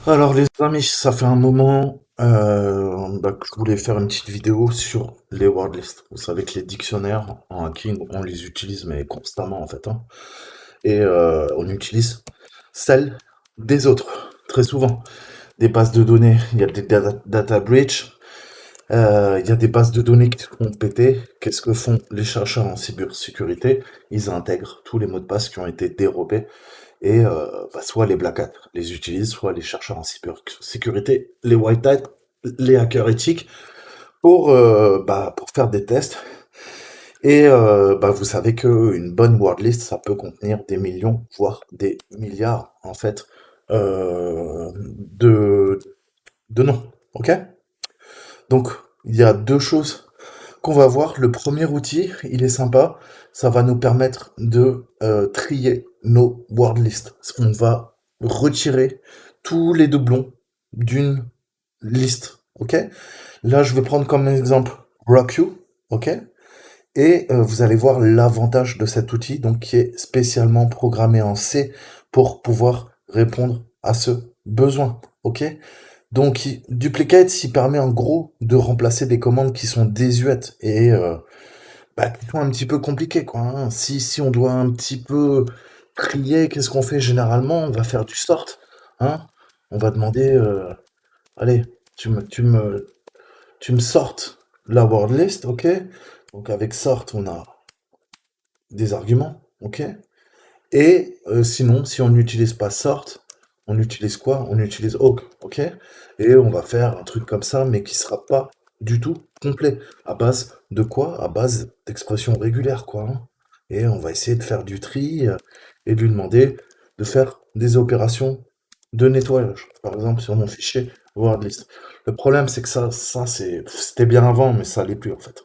Alors les amis, ça fait un moment que je voulais faire une petite vidéo sur les word lists. Vous savez que les dictionnaires en hacking, on les utilise mais constamment en fait, hein. Et on utilise celles des autres, très souvent. Des bases de données, il y a des data breach, il y a des bases de données qui se font péter. Qu'est-ce que font les chercheurs en cybersécurité? Ils intègrent tous les mots de passe qui ont été dérobés et soit les black hats les utilisent, soit les chercheurs en cybersécurité, les white hats, les hackers éthiques, pour faire des tests. Et vous savez qu'une bonne word list, ça peut contenir des millions, voire des milliards, en fait, de noms. Ok? Donc, il y a deux choses qu'on va voir. Le premier outil, il est sympa. Ça va nous permettre de trier nos word lists. On va retirer tous les doublons d'une liste. Ok? Là, je vais prendre comme exemple RockU. Ok? Et vous allez voir l'avantage de cet outil, donc qui est spécialement programmé en C pour pouvoir répondre à ce besoin. Ok? Donc, duplicate, il permet en gros de remplacer des commandes qui sont désuètes et qui sont un petit peu compliquées, quoi, hein. Si on doit un petit peu trier, qu'est-ce qu'on fait généralement? On va faire du sort, hein. On va demander, allez, tu me sortes la word list, ok? Donc avec sort, on a des arguments, ok? Et sinon, si on n'utilise pas sort, on utilise quoi? On utilise awk, ok? Et on va faire un truc comme ça, mais qui sera pas du tout complet. À base de quoi? À base d'expressions régulières, quoi, hein. Et on va essayer de faire du tri et de lui demander de faire des opérations de nettoyage. Par exemple, sur mon fichier wordlist. Le problème, c'est que c'était bien avant, mais ça l'est plus en fait.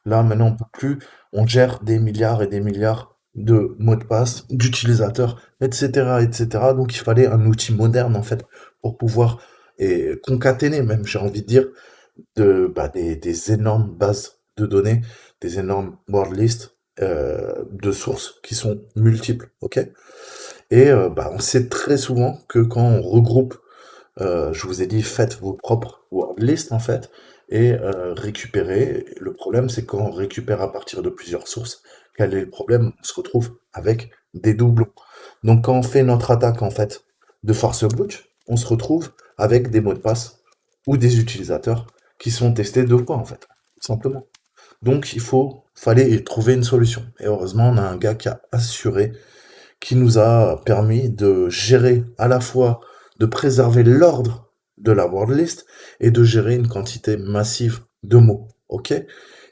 Là, maintenant, on peut plus. On gère des milliards et des milliards de mots de passe, d'utilisateurs, etc., etc. Donc, il fallait un outil moderne, en fait, pour pouvoir concaténer, même, j'ai envie de dire, des énormes bases de données, des énormes word lists de sources qui sont multiples, ok? Et on sait très souvent que quand on regroupe je vous ai dit, faites vos propres word lists en fait, et récupérez. Le problème, c'est quand on récupère à partir de plusieurs sources, quel est le problème? On se retrouve avec des doublons. Donc quand on fait notre attaque en fait de force brute, on se retrouve avec des mots de passe ou des utilisateurs qui sont testés deux fois en fait, tout simplement. Donc fallait trouver une solution. Et heureusement, on a un gars qui a assuré qui nous a permis de gérer à la fois, de préserver l'ordre de la word list et de gérer une quantité massive de mots. Ok?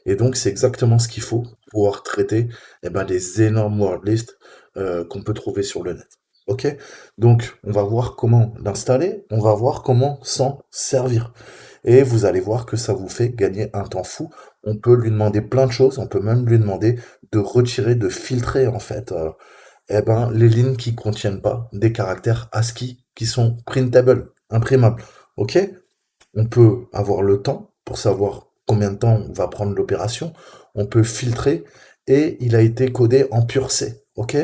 Et donc, c'est exactement ce qu'il faut pour pouvoir traiter les énormes word lists qu'on peut trouver sur le net. Ok? Donc, on va voir comment l'installer, on va voir comment s'en servir. Et vous allez voir que ça vous fait gagner un temps fou. On peut lui demander plein de choses, on peut même lui demander de retirer, de filtrer en fait les lignes qui contiennent pas des caractères ASCII qui sont printable, imprimables. Ok? On peut avoir le temps pour savoir combien de temps va prendre l'opération. On peut filtrer et il a été codé en pur C. Ok?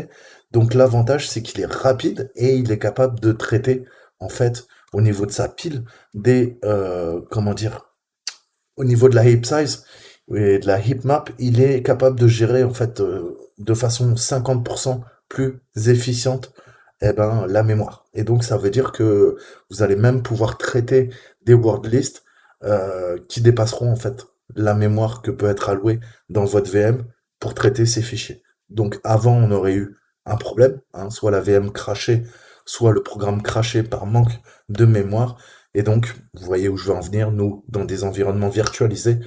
Donc l'avantage c'est qu'il est rapide et il est capable de traiter en fait au niveau de sa pile des comment dire au niveau de la heap size et de la heap map, il est capable de gérer en fait de façon 50% plus efficiente la mémoire. Et donc ça veut dire que vous allez même pouvoir traiter des word lists qui dépasseront en fait la mémoire que peut être allouée dans votre VM pour traiter ces fichiers. Donc avant on aurait eu un problème, hein, soit la VM crashée, soit le programme crashé par manque de mémoire. Et donc, vous voyez où je veux en venir, nous, dans des environnements virtualisés,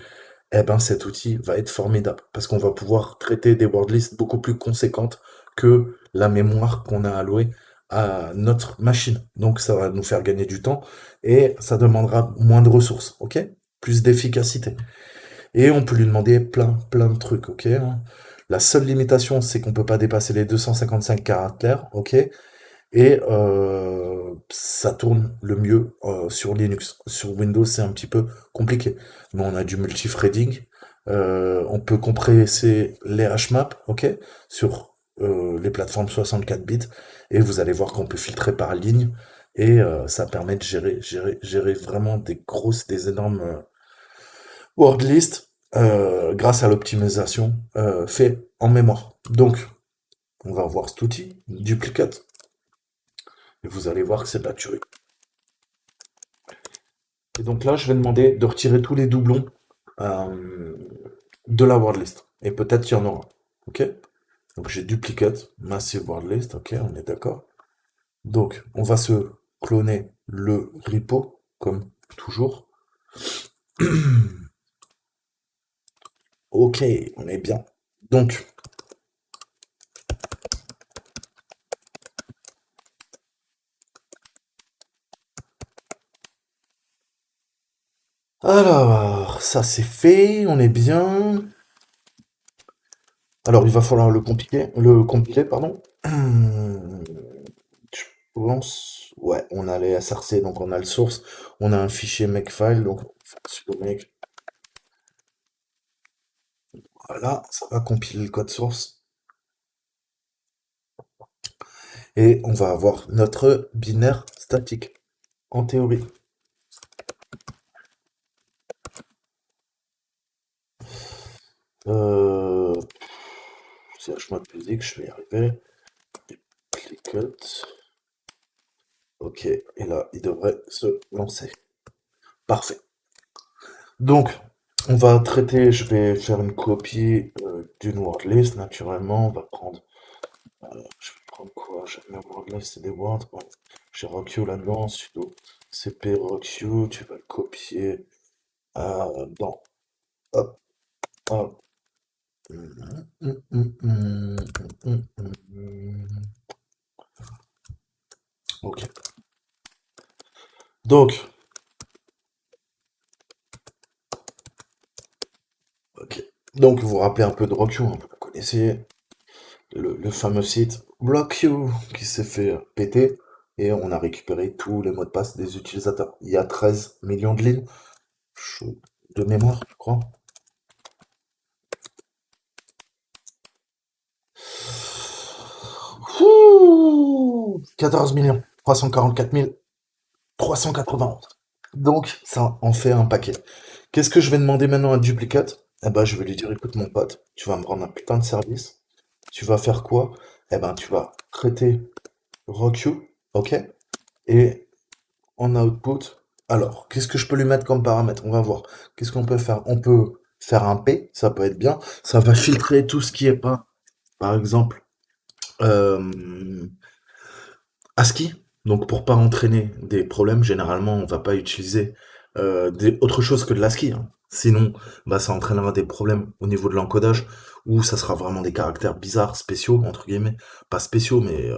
cet outil va être formidable parce qu'on va pouvoir traiter des word lists beaucoup plus conséquentes que la mémoire qu'on a allouée à notre machine. Donc, ça va nous faire gagner du temps et ça demandera moins de ressources, ok? Plus d'efficacité. Et on peut lui demander plein de trucs, ok, hein. La seule limitation, c'est qu'on peut pas dépasser les 255 caractères, ok? Et ça tourne le mieux sur Linux. Sur Windows, c'est un petit peu compliqué. Mais on a du multithreading. On peut compresser les hashmaps, ok, sur les plateformes 64 bits. Et vous allez voir qu'on peut filtrer par ligne. et ça permet de gérer vraiment des énormes word lists grâce à l'optimisation fait en mémoire. Donc, on va voir cet outil, duplicate, et vous allez voir que c'est de la tuerie. Et donc là, je vais demander de retirer tous les doublons euh, de la word list. Et peut-être qu'il y en aura. Ok? Donc j'ai duplicate, massive word list, ok, on est d'accord. Donc on va se cloner le repo, comme toujours. Ok, on est bien. Donc, alors, ça c'est fait, on est bien. Alors il va falloir le compiler, pardon. Je pense, ouais, on a les SRC, donc on a le source, on a un fichier makefile, donc sudo make, voilà, ça va compiler le code source. Et on va avoir notre binaire statique, en théorie. Euh, CH mode musique, je vais y arriver. Duplicate. Ok, et là, il devrait se lancer. Parfait. Donc, on va traiter, je vais faire une copie d'une word list, naturellement. On va prendre, je vais prendre quoi? J'aime bien word list, c'est des words. Bon, j'ai RockU là-dedans, sudo cp RockU, tu vas le copier dans, hop, hop. Ok. Donc, ok. Donc, vous vous rappelez un peu de RockU, hein, vous le connaissez. Le fameux site BlockU qui s'est fait péter et on a récupéré tous les mots de passe des utilisateurs. Il y a 13 millions de lignes de mémoire, je crois. Ouh, 14 millions, 344 391. Donc, ça en fait un paquet. Qu'est-ce que je vais demander maintenant à Duplicate? Eh ben, je vais lui dire, écoute mon pote, tu vas me rendre un putain de service. Tu vas faire quoi? Eh ben, tu vas traiter RockU, ok? Et en output, alors, qu'est-ce que je peux lui mettre comme paramètre? On va voir. Qu'est-ce qu'on peut faire? On peut faire un P, ça peut être bien. Ça va filtrer tout ce qui est pas, par exemple, euh, ASCII. Donc, pour pas entraîner des problèmes, généralement, on va pas utiliser autre chose que de l'ASCII, hein. Sinon, bah, ça entraînera des problèmes au niveau de l'encodage, où ça sera vraiment des caractères bizarres, spéciaux, entre guillemets. Pas spéciaux, mais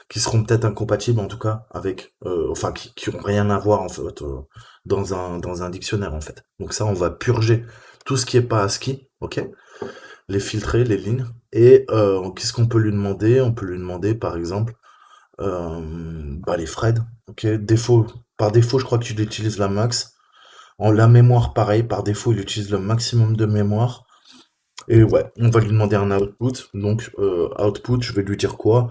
qui seront peut-être incompatibles, en tout cas, avec... enfin, qui ont rien à voir, en fait, dans un dictionnaire, en fait. Donc ça, on va purger tout ce qui est pas ASCII, ok? Les filtrer, les lignes. Et qu'est-ce qu'on peut lui demander? On peut lui demander, par exemple, bah, les Fred, ok. Par défaut, je crois qu'il utilise la max. En la mémoire, pareil, par défaut, il utilise le maximum de mémoire. Et ouais, on va lui demander un output. Donc, output, je vais lui dire quoi?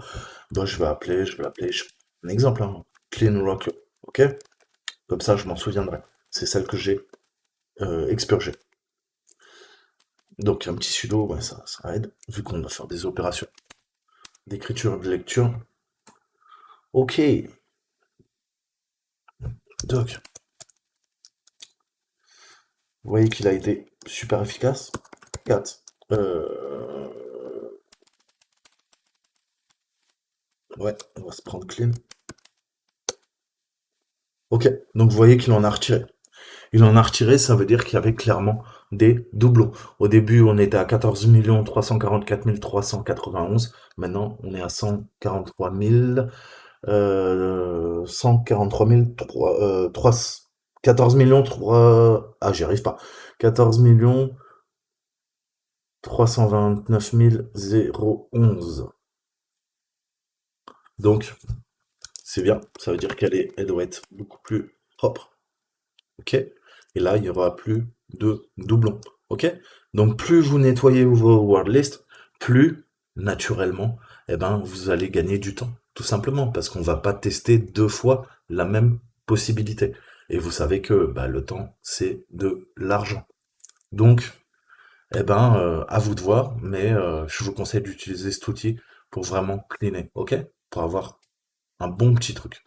Bah, un exemple, hein, clean rock, ok? Comme ça, je m'en souviendrai. C'est celle que j'ai expurgée. Donc, un petit sudo, ouais, ça aide, vu qu'on va faire des opérations d'écriture et de lecture. Ok, doc. Vous voyez qu'il a été super efficace. 4. Ouais, on va se prendre clean. Ok, donc vous voyez qu'il en a retiré. Il en a retiré, ça veut dire qu'il y avait clairement des doublons. Au début, on était à 14 344 391. Maintenant, on est à 143 000, 143 003, 14 millions 3, ah, j'y arrive pas. 14 329 011. Donc, c'est bien. Ça veut dire elle doit être beaucoup plus propre. Ok? Et là, il n'y aura plus de doublons. Ok? Donc, plus vous nettoyez vos word lists, plus, naturellement, eh ben, vous allez gagner du temps. Tout simplement parce qu'on va pas tester 2 fois la même possibilité. Et vous savez que bah, le temps, c'est de l'argent. Donc, eh ben, à vous de voir, mais je vous conseille d'utiliser cet outil pour vraiment cleaner, ok? Pour avoir un bon petit truc.